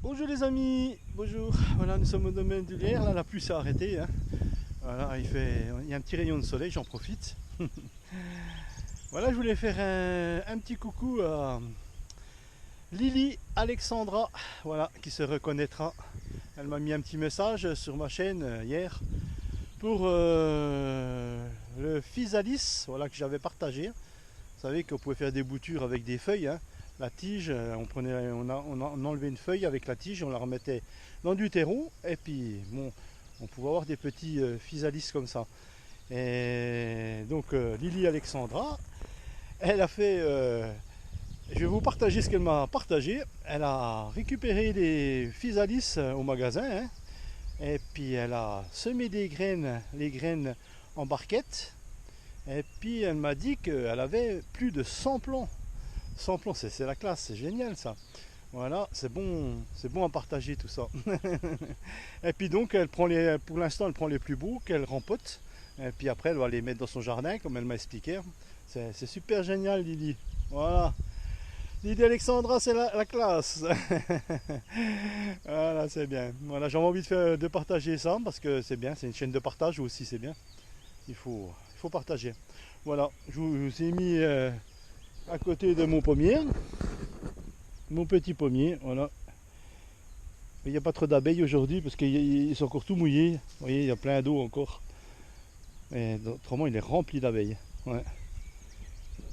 Bonjour les amis, bonjour. Voilà, nous sommes au domaine du Lierre. Là, la pluie s'est arrêtée. Hein. Voilà, il y a un petit rayon de soleil, j'en profite. Voilà, je voulais faire un petit coucou à Lily Alexandra, voilà, qui se reconnaîtra. Elle m'a mis un petit message sur ma chaîne hier pour le physalis, voilà, que j'avais partagé. Vous savez qu'on pouvait faire des boutures avec des feuilles. Hein. La tige, on enlevait une feuille avec la tige, on la remettait dans du terreau, et puis bon, on pouvait avoir des petits physalis comme ça. Et donc Lily Alexandra, elle a fait, je vais vous partager ce qu'elle m'a partagé. Elle a récupéré des physalis au magasin, hein, et puis elle a semé des graines, les graines en barquette, et puis elle m'a dit qu'elle avait plus de 100 plants. 100 plants, c'est la classe, c'est génial ça. Voilà, c'est bon à partager tout ça. Et puis donc, pour l'instant, elle prend les plus beaux qu'elle rempote. Et puis après, elle va les mettre dans son jardin, comme elle m'a expliqué. C'est super génial, Lily. Voilà. Lily Alexandra, c'est la classe. Voilà, c'est bien. Voilà, j'avais envie de partager ça parce que c'est bien, c'est une chaîne de partage aussi, c'est bien. Il faut partager. Voilà, je vous ai mis à côté de mon pommier. Mon petit pommier, voilà. Il n'y a pas trop d'abeilles aujourd'hui parce qu'ils sont encore tout mouillés. Vous voyez, il y a plein d'eau encore. Mais autrement, il est rempli d'abeilles. Ouais.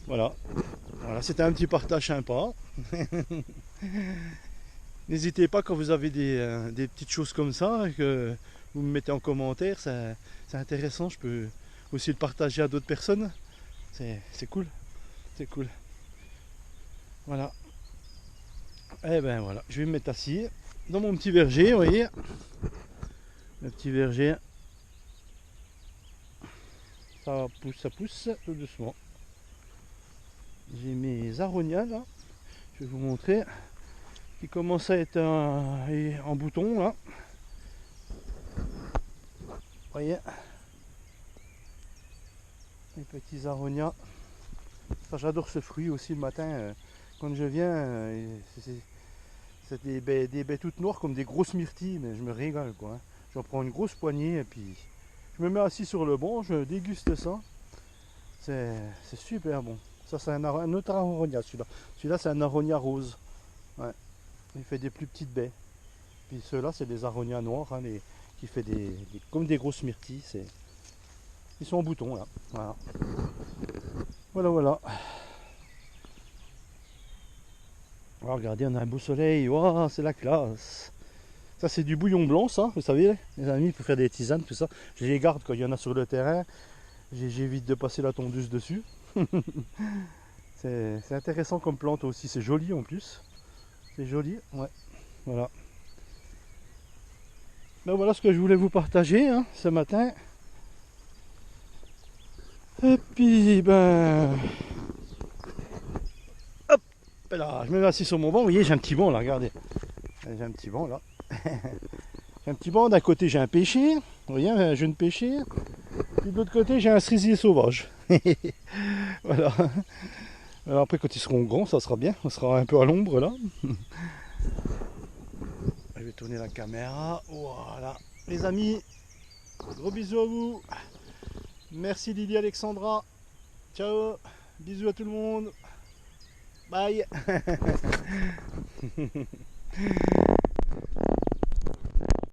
Voilà. Voilà, c'était un petit partage sympa. N'hésitez pas quand vous avez des petites choses comme ça, que vous me mettez en commentaire. C'est intéressant. Je peux aussi le partager à d'autres personnes. C'est cool. C'est cool. Voilà. Et ben voilà, je vais me mettre assis dans mon petit verger, vous voyez. Le petit verger. Ça pousse tout doucement. J'ai mes aronias là. Je vais vous montrer. Qui commencent à être en bouton là. Vous voyez. Les petits aronias. J'adore ce fruit aussi le matin. Quand je viens, c'est des baies toutes noires comme des grosses myrtilles, mais je me régale quoi. Hein. J'en prends une grosse poignée et puis je me mets assis sur le banc, je déguste ça. C'est super bon. Ça c'est un autre aronia celui-là. Celui-là c'est un aronia rose. Ouais. Il fait des plus petites baies. Puis ceux-là c'est des aronias noirs hein, qui fait comme des grosses myrtilles. Ils sont en bouton là. Voilà. Voilà. Oh, regardez, on a un beau soleil. Wow, c'est la classe. Ça c'est du bouillon blanc ça, vous savez les amis, pour faire des tisanes, tout ça. Je les garde quand il y en a sur le terrain. J'évite de passer la tondeuse dessus. C'est intéressant comme plante aussi, c'est joli en plus. C'est joli, ouais. Voilà. Ben voilà ce que je voulais vous partager hein, ce matin. Et puis ben... Hop là, je me mets assis sur mon banc, vous voyez j'ai un petit banc là, regardez. J'ai un petit banc là. J'ai un petit banc, d'un côté j'ai un pêcher, vous voyez, un jeune pêcher. Puis de l'autre côté j'ai un cerisier sauvage. Voilà. Alors après quand ils seront grands ça sera bien, on sera un peu à l'ombre là. Je vais tourner la caméra, voilà. Les amis, gros bisous à vous. Merci Lily Alexandra. Ciao, bisous à tout le monde. Bye.